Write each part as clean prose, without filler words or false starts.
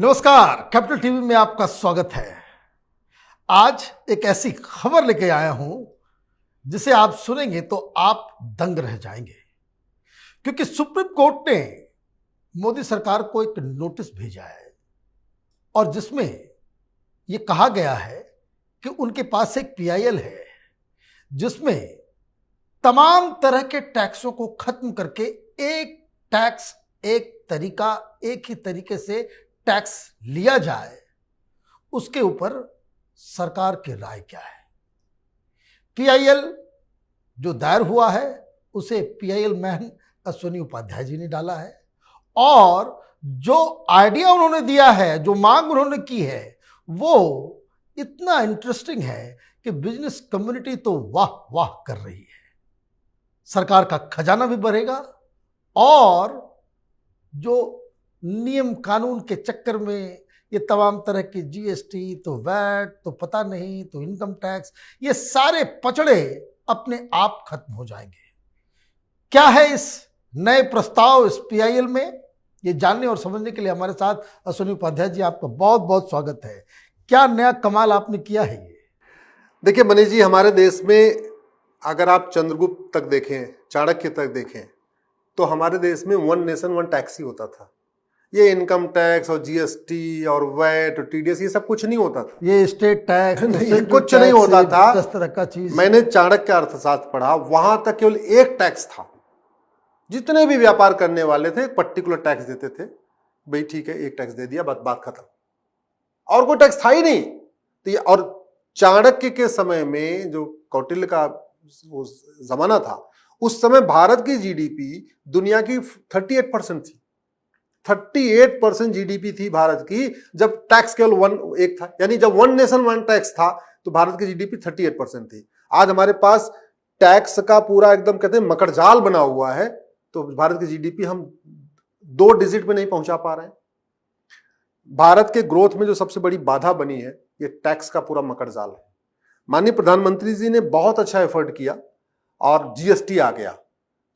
नमस्कार, capital TV में आपका स्वागत है। आज एक ऐसी खबर लेके आया हूं जिसे आप सुनेंगे तो आप दंग रह जाएंगे, क्योंकि सुप्रीम कोर्ट ने मोदी सरकार को एक नोटिस भेजा है और जिसमें यह कहा गया है कि उनके पास एक पीआईएल है जिसमें तमाम तरह के टैक्सों को खत्म करके एक टैक्स, एक तरीका, एक ही तरीके से टैक्स लिया जाए। उसके ऊपर सरकार की राय क्या है? पीआईएल जो दायर हुआ है उसे पीआईएल मैन अश्विनी उपाध्याय जी ने डाला है और जो आइडिया उन्होंने दिया है, जो मांग उन्होंने की है, वो इतना इंटरेस्टिंग है कि बिजनेस कम्युनिटी तो वाह वाह कर रही है। सरकार का खजाना भी बढ़ेगा और जो नियम कानून के चक्कर में ये तमाम तरह की जीएसटी, तो वैट, तो पता नहीं, तो इनकम टैक्स, ये सारे पचड़े अपने आप खत्म हो जाएंगे। क्या है इस नए प्रस्ताव, इस पीआईएल में, ये जानने और समझने के लिए हमारे साथ अश्विनी उपाध्याय जी, आपका बहुत बहुत स्वागत है। क्या नया कमाल आपने किया है ये? देखिए मनीष जी, हमारे देश में अगर आप चंद्रगुप्त तक देखें, चाणक्य तक देखें, तो हमारे देश में वन नेशन वन टैक्स ही होता था। ये इनकम टैक्स और जीएसटी और वैट और टीडीएस ये सब कुछ नहीं होता था। ये स्टेट टैक्स नहीं, कुछ नहीं होता था। 10 तरह का चीज। मैंने चाणक्य अर्थशास्त्र पढ़ा, वहां तक केवल एक टैक्स था। जितने भी व्यापार करने वाले थे एक पर्टिकुलर टैक्स देते थे। भाई ठीक है, एक टैक्स दे दिया, बात खत्म, और कोई टैक्स था ही नहीं। तो ये, और चाणक्य के समय में जो कौटिल्य का वो जमाना था, उस समय भारत की जीडीपी दुनिया की 38% थी। 38% जीडीपी थी भारत की, जब टैक्स केवल एक था। यानी जब वन नेशन वन टैक्स था तो भारत की जीडीपी 38% थी। आज हमारे पास टैक्स का पूरा एकदम कहते हैं मकड़जाल बना हुआ है, तो भारत की जीडीपी हम 2 डिजिट में नहीं पहुंचा पा रहे हैं। भारत के ग्रोथ में जो सबसे बड़ी बाधा बनी है, ये टैक्स का पूरा मकड़जाल है। माननीय प्रधानमंत्री जी ने बहुत अच्छा एफर्ट किया और जीएसटी आ गया,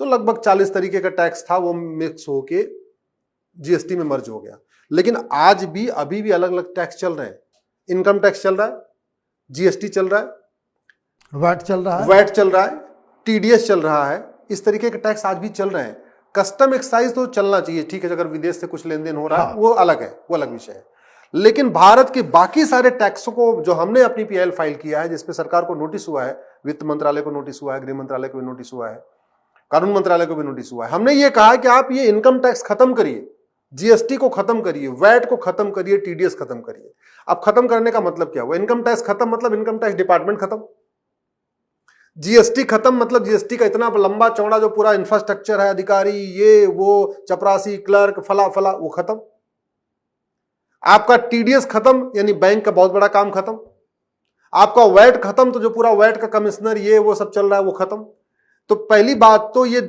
तो लगभग 40 तरीके का टैक्स था, वो मिक्स होके जीएसटी में मर्ज हो गया। लेकिन आज भी अभी भी अलग अलग टैक्स चल रहे हैं। इनकम टैक्स चल रहा है, जीएसटी चल रहा है, वैट चल रहा है, टीडीएस चल रहा है। इस तरीके के टैक्स आज भी चल रहे हैं। कस्टम एक्साइज तो चलना चाहिए, ठीक है, अगर विदेश से कुछ लेन देन हो रहा है वो अलग है, वो अलग विषय है। लेकिन भारत के बाकी सारे टैक्सों को जो हमने अपनी पीआईएल फाइल किया है, जिसपे सरकार को नोटिस हुआ है, वित्त मंत्रालय को नोटिस हुआ है, गृह मंत्रालय को भी नोटिस हुआ है, कानून मंत्रालय को भी नोटिस हुआ है, हमने ये कहा कि आप ये इनकम टैक्स खत्म करिए, जीएसटी को खत्म करिए, वैट को खत्म करिए, टीडीएस खत्म करिए। अब खत्म करने का मतलब क्या हुआ? इनकम टैक्स खत्म मतलब इनकम टैक्स डिपार्टमेंट खत्म, जीएसटी खत्म मतलब जीएसटी का इतना लंबा चौड़ा जो पूरा इंफ्रास्ट्रक्चर है, अधिकारी, ये वो, चपरासी, क्लर्क, फला फला, वो खत्म। आपका टीडीएस खत्म, यानी बैंक का बहुत बड़ा काम खत्म। आपका वैट खत्म, तो जो पूरा वैट का कमिश्नर, ये वो सब चल रहा है, वो खत्म। तो पहली बात तो ये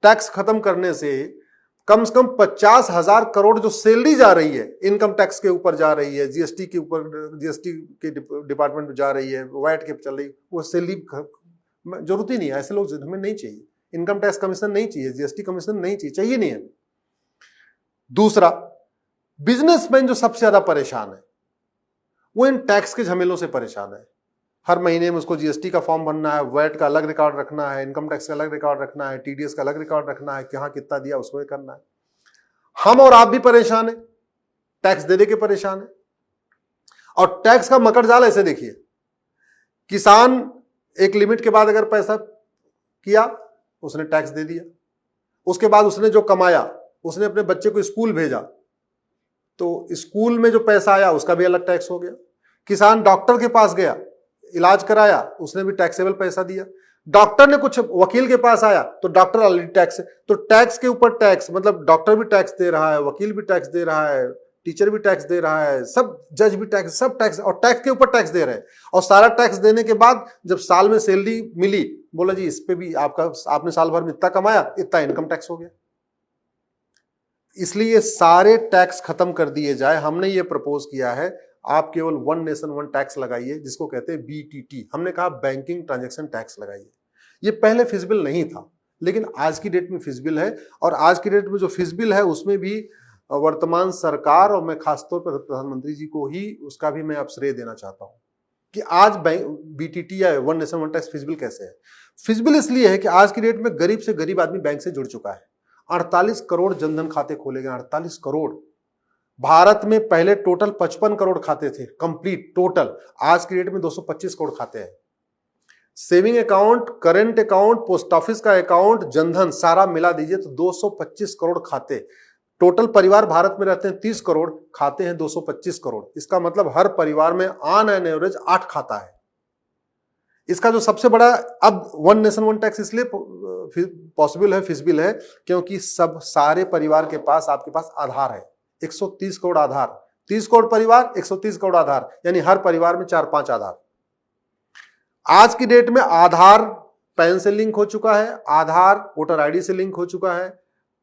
टैक्स खत्म करने से कम 50,000 करोड़ जो सैलरी जा रही है, इनकम टैक्स के ऊपर जा रही है, जीएसटी के ऊपर, जीएसटी के डिपार्टमेंट में जा रही है, वैट के चल रही, वो सैलरी जरूरत ही नहीं है। ऐसे लोग हमें नहीं चाहिए। इनकम टैक्स कमीशन नहीं चाहिए, जीएसटी कमीशन नहीं चाहिए नहीं है। दूसरा, बिजनेसमैन जो सबसे ज्यादा परेशान है वो इन टैक्स के झमेलों से परेशान है। हर महीने में उसको जीएसटी का फॉर्म भरना है, वैट का अलग रिकॉर्ड रखना है, इनकम टैक्स का अलग रिकॉर्ड रखना है, टीडीएस का अलग रिकॉर्ड रखना है, कहां कितना दिया उसको करना है। हम और आप भी परेशान है, टैक्स देने के परेशान है। और टैक्स का मकड़जाल ऐसे देखिए, किसान एक लिमिट के बाद अगर पैसा किया, उसने टैक्स दे दिया, उसके बाद उसने जो कमाया, उसने अपने बच्चे को स्कूल भेजा, तो स्कूल में जो पैसा आया उसका भी अलग टैक्स हो गया। किसान डॉक्टर के पास गया, इलाज कराया, उसने भी टैक्सेबल पैसा दिया। डॉक्टर ने कुछ वकील के पास आया तो डॉक्टर ऑलरेडी टैक्स, तो टैक्स के ऊपर टैक्स, मतलब डॉक्टर भी टैक्स दे रहा है, वकील भी टैक्स दे रहा है, टीचर भी टैक्स दे रहा है, सब जज भी टैक्स, सब टैक्स, और टैक्स के ऊपर टैक्स दे रहे हैं। और सारा टैक्स देने के बाद जब साल में सैलरी मिली, बोला जी इस पे भी आपने साल भर में इतना कमाया, इतना इनकम टैक्स हो गया। इसलिए सारे टैक्स खत्म कर दिए जाए। हमने ये प्रपोज किया है, आप केवल वन नेशन वन टैक्स लगाइए, जिसको कहते हैं बीटीटी। हमने कहा बैंकिंग ट्रांजैक्शन टैक्स लगाइए। ये पहले फिजिबल नहीं था, लेकिन आज की डेट में फिजिबल है। और आज की डेट में जो फिजिबल है उसमें भी वर्तमान सरकार और मैं खासतौर पर प्रधानमंत्री जी को ही उसका भी मैं अब श्रेय देना चाहता हूं कि आज बीटीटी या one nation one tax feasible कैसे है। फिजिबल इसलिए है कि आज की डेट में गरीब से गरीब आदमी बैंक से जुड़ चुका है। 48 करोड़ जनधन खाते खोले गए, 48 करोड़। भारत में पहले टोटल 55 करोड़ खाते थे कंप्लीट टोटल, आज की डेट में 225 करोड़ खाते हैं। Saving account, current account, post office का अकाउंट, जनधन सारा मिला दीजिए तो 225 करोड़ खाते। टोटल परिवार भारत में रहते हैं 30 करोड़, खाते हैं 225 करोड़। इसका मतलब हर परिवार में ऑन एन एवरेज 8 खाता है। इसका जो सबसे बड़ा अब वन नेशन वन टैक्स इसलिए पॉसिबल है, फिजिबल है, क्योंकि सब सारे परिवार के पास आपके पास आधार है। 130 करोड़ आधार, 30 करोड़ परिवार, 130 करोड़ आधार, यानी हर परिवार में 4-5 आधार। आज की डेट में आधार पैन से लिंक हो चुका है, आधार वोटर आईडी से लिंक हो चुका है,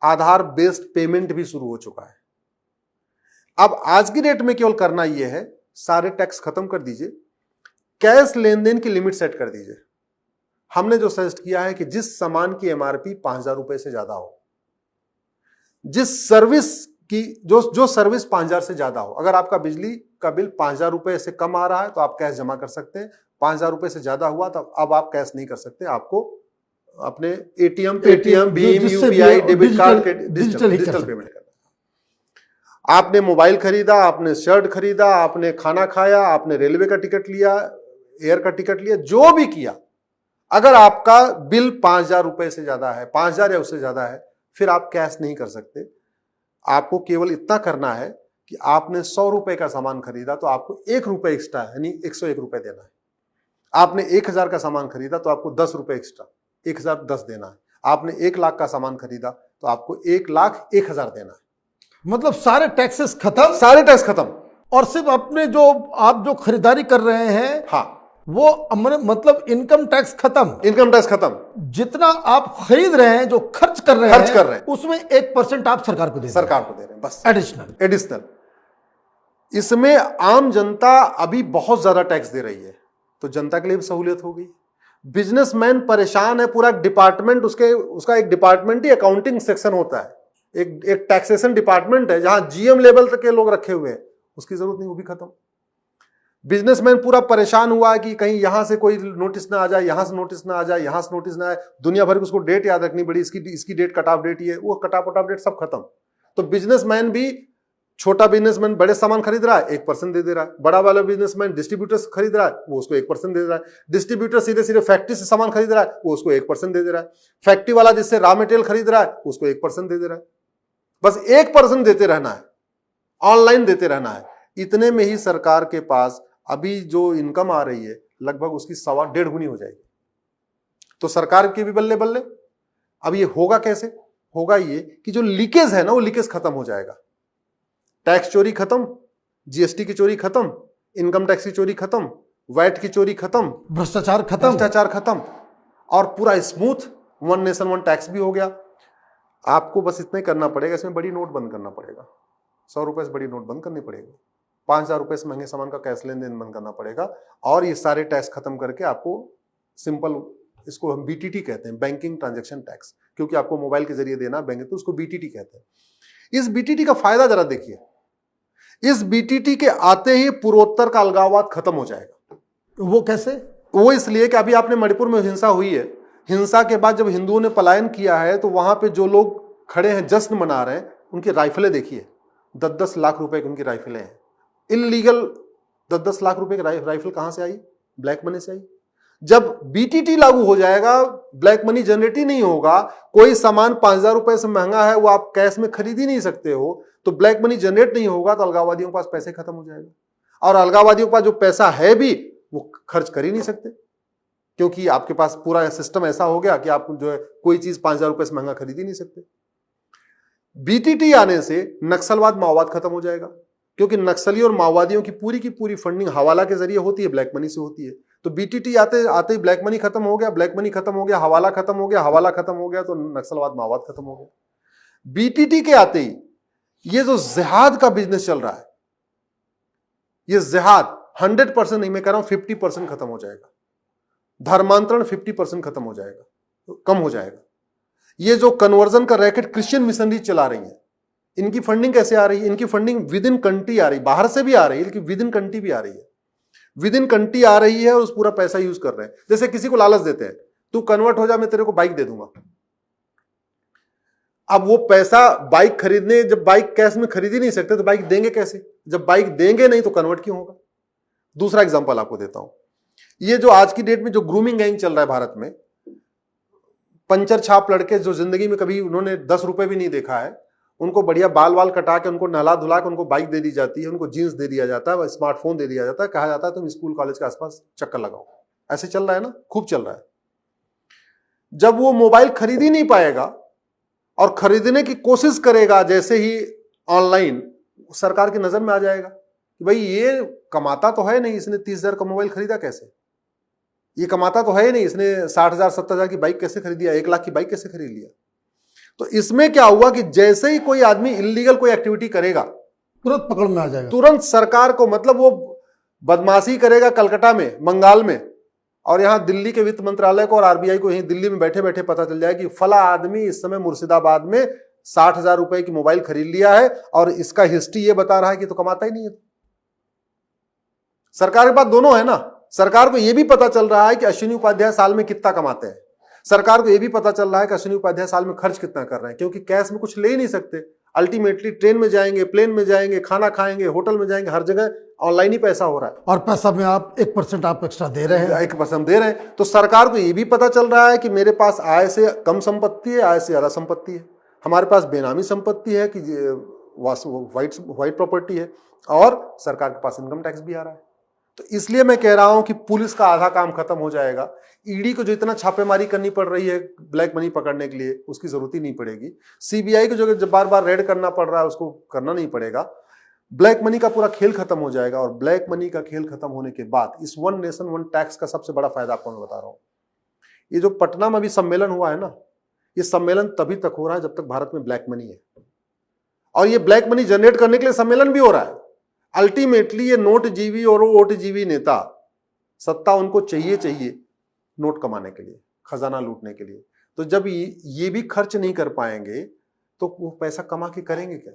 आधार बेस्ड पेमेंट भी शुरू हो चुका है। अब आज की डेट में केवल करना यह है, सारे टैक्स खत्म कर दीजिए, कैश लेन देन की लिमिट सेट कर दीजिए। हमने जो सजेस्ट किया है कि जिस सामान की एमआरपी 5,000 रुपए से ज्यादा हो, जिस सर्विस की जो सर्विस 5,000 से ज्यादा हो, अगर आपका बिजली का बिल 5,000 रुपए से कम आ रहा है तो आप कैश जमा कर सकते हैं। 5,000 रुपए से ज्यादा हुआ तो अब आप कैश नहीं कर सकते, आपको अपने ATM, Paytm, Bhim, UPI, debit card के डिजिटल पेमेंट करना। आपने मोबाइल खरीदा, आपने शर्ट खरीदा, आपने खाना खाया, आपने रेलवे का टिकट लिया, एयर का टिकट लिया, जो भी किया, अगर आपका बिल 5,000 रुपए से ज्यादा है, 5,000 या उससे ज्यादा है, फिर आप कैश नहीं कर सकते। आपको केवल इतना करना है कि आपने 100 रुपए का सामान खरीदा तो आपको 1 रुपए एक्स्ट्रा यानी 101 रुपए देना है। आपने 1,000 का सामान खरीदा तो आपको 10 रुपए एक्स्ट्रा 1,010 देना है। आपने 1 लाख का सामान खरीदा तो आपको 1,01,000 देना है। मतलब सारे टैक्सेस खत्म, सारे टैक्स खत्म, और सिर्फ अपने आप जो खरीदारी कर रहे हैं, हाँ, वो मतलब इनकम टैक्स खत्म। इनकम टैक्स खत्म। जितना आप खरीद रहे हैं, जो खर्च कर रहे हैं, उसमें 1% आप सरकार को दे रहे हैं, बस एडिशनल। इसमें आम जनता अभी बहुत ज्यादा टैक्स दे रही है, तो जनता के लिए भी सहूलियत हो गई। बिजनेसमैन परेशान है, पूरा डिपार्टमेंट उसका एक डिपार्टमेंट ही अकाउंटिंग सेक्शन होता है, एक टैक्सेशन डिपार्टमेंट है जहां जीएम लेवल तक के लोग रखे हुए हैं, उसकी जरूरत नहीं, वो भी खत्म। बिजनेसमैन पूरा परेशान हुआ है कि कहीं यहां से कोई नोटिस ना आ जाए, यहां से नोटिस ना आ जाए, यहां से नोटिस ना आए, दुनिया भर की उसको डेट याद रखनी पड़ी, इसकी डेट कट ऑफ डेट, ये वो कट ऑफ डेट सब खत्म। तो बिजनेसमैन भी, छोटा बिजनेसमैन बड़े सामान खरीद रहा है 1% दे रहा है, बड़ा वाला बिजनेसमैन डिस्ट्रीब्यूटर खरीद रहा है, वो उसको 1% दे रहा है, डिस्ट्रीब्यूटर सीधे सीधे फैक्ट्री से सामान खरीद रहा है, वो उसको 1% दे रहा है, फैक्ट्री वाला जिससे रॉ मटेरियल खरीद रहा है उसको 1% दे रहा है। बस 1% देते रहना है, ऑनलाइन देते रहना है। इतने में ही सरकार के पास अभी जो इनकम आ रही है लगभग उसकी 1.25 गुनी हो जाएगी। तो सरकार के भी बल्ले बल्ले। अब ये होगा कैसे? होगा ये कि जो लीकेज है ना, वो लीकेज खत्म हो जाएगा। टैक्स चोरी खत्म, जीएसटी की चोरी खत्म, इनकम टैक्स की चोरी खत्म, वैट की चोरी खत्म, भ्रष्टाचार खत्म, और पूरा smooth one nation one tax भी हो गया। आपको बस इतना ही करना पड़ेगा, इसमें बड़ी नोट बंद करना पड़ेगा, 100 रुपए से बड़ी नोट बंद करनी पड़ेगी, 5,000 रुपए से महंगे सामान का कैश लेन देन बंद करना पड़ेगा, और ये सारे टैक्स खत्म करके आपको सिंपल, इसको हम बीटीटी कहते हैं, बैंकिंग ट्रांजैक्शन टैक्स, क्योंकि आपको मोबाइल के जरिए देना बैंक, तो उसको बीटीटी कहते हैं। इस बीटीटी का फायदा जरा देखिए, इस बीटीटी के आते ही पूर्वोत्तर का अलगाववाद खत्म हो जाएगा। वो कैसे? वो इसलिए कि अभी आपने मणिपुर में हिंसा हुई है, हिंसा के बाद जब हिंदुओं ने पलायन किया है तो वहां पे जो लोग खड़े हैं जश्न मना रहे हैं, उनकी राइफलें देखिए, 10-10 लाख रुपए की उनकी राइफलें हैं। इलीगल 10-10 लाख रुपए की राइफल कहां से आई? ब्लैक मनी से आई। जब बीटीटी लागू हो जाएगा, ब्लैक मनी जनरेट ही नहीं होगा, कोई सामान 5,000 रुपए से महंगा है वो आप कैश में खरीद ही नहीं सकते हो, तो ब्लैक मनी जनरेट नहीं होगा, तो अलगाववादियों के पास पैसे खत्म हो जाएगा, और अलगाववादियों के पास जो पैसा है भी वो खर्च कर ही नहीं सकते, क्योंकि आपके पास पूरा सिस्टम ऐसा हो गया कि आप जो है कोई चीज 5,000 रुपए से महंगा खरीद ही नहीं सकते। बीटीटी आने से नक्सलवाद माओवाद खत्म हो जाएगा, क्योंकि नक्सली और माओवादियों की पूरी फंडिंग हवाला के जरिए होती है, ब्लैक मनी से होती है। तो बीटीटी आते आते ही ब्लैक मनी खत्म हो गया, ब्लैक मनी खत्म हो गया, हवाला खत्म हो गया, हवाला खत्म हो गया, तो नक्सलवाद माओवाद खत्म हो गया। बीटीटी के आते ही ये जो जिहाद का बिजनेस चल रहा है, ये जिहाद 100% नहीं, मैं कह रहा हूं 50% खत्म हो जाएगा। धर्मांतरण 50% खत्म हो जाएगा, तो कम हो जाएगा। ये जो कन्वर्जन का रैकेट क्रिश्चियन मिशनरी चला रही है, इनकी फंडिंग कैसे आ रही है? इनकी फंडिंग विद इन कंट्री आ रही, बाहर से भी आ रही है लेकिन विद इन कंट्री भी आ रही है। विद इन कंट्री आ रही है और उस पूरा पैसा यूज कर रहे हैं। जैसे किसी को लालच देते हैं, तू कन्वर्ट हो जा, मैं तेरे को बाइक दे दूंगा। अब वो पैसा बाइक खरीदने, जब बाइक कैश में खरीद ही नहीं सकते तो बाइक देंगे कैसे? जब बाइक देंगे नहीं तो कन्वर्ट क्यों होगा? दूसरा एग्जांपल आपको देता हूं। ये जो आज की डेट में जो ग्रूमिंग गैंग चल रहा है भारत में, पंचर छाप लड़के जो जिंदगी में कभी उन्होंने 10 रुपए भी नहीं देखा है, उनको बढ़िया बाल वाल कटा के, उनको नहला धुला के उनको बाइक दे दी जाती है, उनको जींस दे दिया जाता है, स्मार्टफोन दे दिया जाता है, कहा जाता है तुम स्कूल कॉलेज के आसपास चक्कर लगाओ। ऐसे चल रहा है ना, खूब चल रहा है। जब वो मोबाइल खरीद ही नहीं पाएगा और खरीदने की कोशिश करेगा जैसे ही ऑनलाइन, सरकार की नजर में आ जाएगा कि भाई ये कमाता तो है नहीं, इसने 30,000 का मोबाइल खरीदा कैसे? ये कमाता तो है नहीं, इसने 60,000 70,000 की बाइक कैसे खरीद लिया, 1 लाख की बाइक कैसे खरीद लिया? तो इसमें क्या हुआ कि जैसे ही कोई आदमी इलीगल कोई एक्टिविटी करेगा तुरंत पकड़ में आ जाएगा, तुरंत सरकार को, मतलब वो बदमाशी करेगा कलकत्ता में, बंगाल में, और यहां दिल्ली के वित्त मंत्रालय को और आरबीआई को यहीं दिल्ली में बैठे बैठे पता चल जाए कि फला आदमी इस समय मुर्शिदाबाद में 60,000 रुपए की मोबाइल खरीद लिया है और इसका हिस्ट्री ये बता रहा है कि तो कमाता ही नहीं है। सरकार के पास दोनों है ना। सरकार को यह भी पता चल रहा है कि अश्विनी उपाध्याय साल में कितना कमाते हैं, सरकार को यह भी पता चल रहा है कि अश्विनी उपाध्याय साल में खर्च कितना कर रहे हैं, क्योंकि कैश में कुछ ले ही नहीं सकते। अल्टीमेटली ट्रेन में जाएंगे, प्लेन में जाएंगे, खाना खाएंगे, होटल में जाएंगे, हर जगह ऑनलाइन ही पैसा हो रहा है। और पैसा में आप 1% आप एक्स्ट्रा दे रहे हैं, 1% दे रहे हैं। तो सरकार को यह भी पता चल रहा है कि मेरे पास आय से कम संपत्ति है, आय से ज्यादा संपत्ति है, हमारे पास बेनामी संपत्ति है कि व्हाइट प्रॉपर्टी है, और सरकार के पास इनकम टैक्स भी आ रहा है। तो इसलिए मैं कह रहा हूं कि पुलिस का आधा काम खत्म हो जाएगा। ईडी को जो इतना छापेमारी करनी पड़ रही है ब्लैक मनी पकड़ने के लिए, उसकी जरूरत ही नहीं पड़ेगी। सीबीआई को जो बार बार रेड करना पड़ रहा है उसको करना नहीं पड़ेगा। ब्लैक मनी का पूरा खेल खत्म हो जाएगा। और ब्लैक मनी का खेल खत्म होने के बाद इस वन नेशन वन टैक्स का सबसे बड़ा फायदा आपको मैं बता रहा हूं। ये जो पटना में अभी सम्मेलन हुआ है ना, ये सम्मेलन तभी तक हो रहा है जब तक भारत में ब्लैक मनी है, और ये ब्लैक मनी जनरेट करने के लिए सम्मेलन भी हो रहा है। अल्टीमेटली ये नोट जीवी और वोट जीवी नेता, सत्ता उनको चाहिए नोट कमाने के लिए, खजाना लूटने के लिए। तो जब ये भी खर्च नहीं कर पाएंगे तो वो पैसा कमा के करेंगे क्या?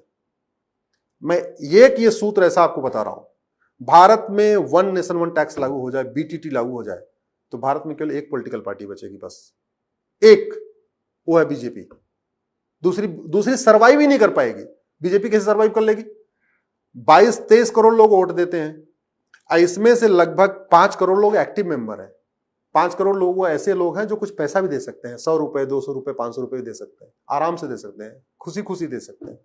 मैं ये सूत्र ऐसा आपको बता रहा हूं, भारत में वन नेशन वन टैक्स लागू हो जाए, बीटीटी लागू हो जाए, तो भारत में केवल एक पॉलिटिकल पार्टी बचेगी, बस एक, वो है बीजेपी। दूसरी सर्वाइव ही नहीं कर पाएगी। बीजेपी कैसे सर्वाइव कर लेगी? 22-23 करोड़ लोग वोट देते हैं, इसमें से लगभग 5 करोड़ लोग एक्टिव मेंबर हैं। 5 करोड़ लोग वो ऐसे लोग हैं जो कुछ पैसा भी दे सकते हैं, 100 रुपए, 200 रुपए, 500 रुपए भी दे सकते हैं, आराम से दे सकते हैं, खुशी खुशी दे सकते हैं।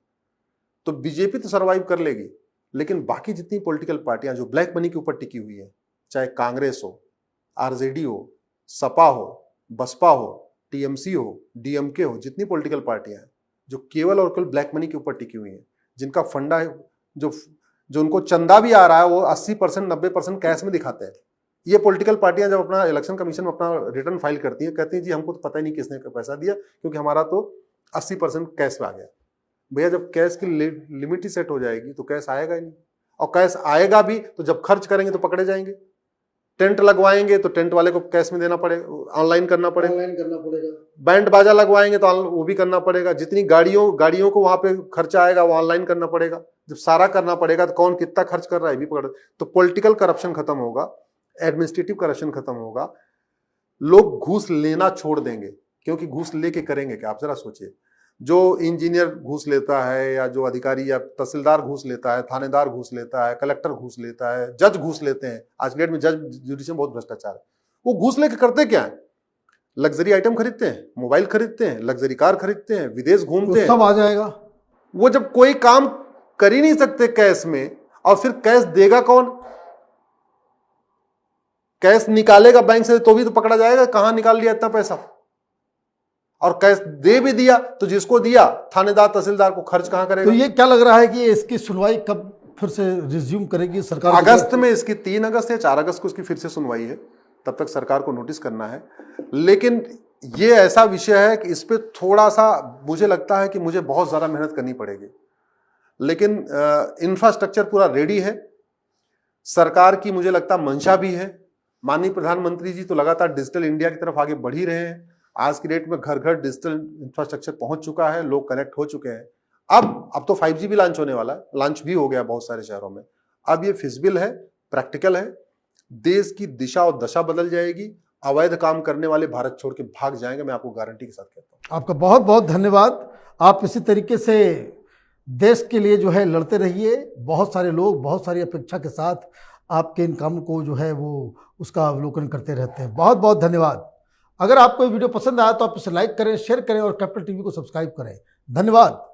तो बीजेपी तो सर्वाइव कर लेगी, लेकिन बाकी जितनी पॉलिटिकल पार्टियां जो ब्लैक मनी के ऊपर टिकी हुई है, चाहे कांग्रेस हो, आरजेडी हो, सपा हो, बसपा हो, टीएमसी हो, डीएमके हो, जितनी पॉलिटिकल पार्टियां हैं जो केवल और केवल ब्लैक मनी के ऊपर टिकी हुई है, जिनका फंडा है, जो उनको चंदा भी आ रहा है वो 80% 90% कैश में दिखाते हैं। ये पॉलिटिकल पार्टियां जब अपना इलेक्शन कमीशन में अपना रिटर्न फाइल करती हैं, कहती हैं जी हमको तो पता ही नहीं किसने पैसा दिया, क्योंकि हमारा तो 80% कैश में आ गया। भैया जब कैश की लिमिट ही सेट हो जाएगी तो कैश आएगा ही नहीं, और कैश आएगा भी तो जब खर्च करेंगे तो पकड़े जाएंगे। टेंट लगवाएंगे तो टेंट वाले को कैश में देना पड़ेगा, ऑनलाइन करना पड़ेगा। बैंड बाजा लगवाएंगे तो वो भी करना पड़ेगा। जितनी गाड़ियों को वहां पे खर्चा आएगा वो ऑनलाइन करना पड़ेगा। जब सारा करना पड़ेगा तो कौन कितना खर्च कर रहा है भी पकड़। तो पॉलिटिकल करप्शन खत्म होगा, एडमिनिस्ट्रेटिव करप्शन खत्म होगा, लोग घूस लेना छोड़ देंगे। क्योंकि घूस लेके करेंगे क्या? आप जरा सोचिए, जो इंजीनियर घूस लेता है, या जो अधिकारी या तहसीलदार घूस लेता है, थानेदार घूस लेता है, कलेक्टर घूस लेता है, जज घूस लेते हैं। आज के डेट में जज जुडिशरी में बहुत भ्रष्टाचार है। वो घूस लेके करते क्या है? लग्जरी आइटम खरीदते हैं, मोबाइल खरीदते हैं, लग्जरी कार खरीदते हैं, विदेश घूमते हैं, सब आ जाएगा। वो जब कोई काम कर ही नहीं सकते कैश में, और फिर कैश देगा कौन? कैश निकालेगा बैंक से तो भी तो पकड़ा जाएगा, कहां निकाल लिया इतना पैसा। और कैश दे भी दिया तो जिसको दिया थानेदार तहसीलदार को खर्च कहां करेगा? तो ये क्या लग रहा है कि इसकी सुनवाई कब फिर से रिज्यूम करेगी सरकार? अगस्त में इसकी 3 अगस्त या 4 अगस्त को इसकी फिर से सुनवाई है, तब तक सरकार को नोटिस करना है। लेकिन ये ऐसा विषय है कि इस पे थोड़ा सा मुझे लगता है कि मुझे बहुत ज्यादा मेहनत करनी पड़ेगी, लेकिन इंफ्रास्ट्रक्चर पूरा रेडी है। सरकार की मुझे लगता है मंशा भी है। माननीय प्रधानमंत्री जी तो लगातार डिजिटल इंडिया की तरफ आगे बढ़ ही रहे हैं। आज की डेट में घर घर डिजिटल इंफ्रास्ट्रक्चर पहुंच चुका है, लोग कनेक्ट हो चुके हैं। अब तो 5G भी लॉन्च होने वाला है, लॉन्च भी हो गया बहुत सारे शहरों में। अब ये फिजिबल है, प्रैक्टिकल है, देश की दिशा और दशा बदल जाएगी, अवैध काम करने वाले भारत छोड़ के भाग जाएंगे, मैं आपको गारंटी के साथ कहता हूं। आपका बहुत बहुत धन्यवाद। आप इसी तरीके से देश के लिए जो है लड़ते रहिए। बहुत सारे लोग बहुत सारी अपेक्षा के साथ आपके इन काम को जो है वो उसका अवलोकन करते रहते हैं। बहुत बहुत धन्यवाद। अगर आपको ये वीडियो पसंद आया तो आप इसे लाइक करें, शेयर करें और कैपिटल टीवी को सब्सक्राइब करें। धन्यवाद।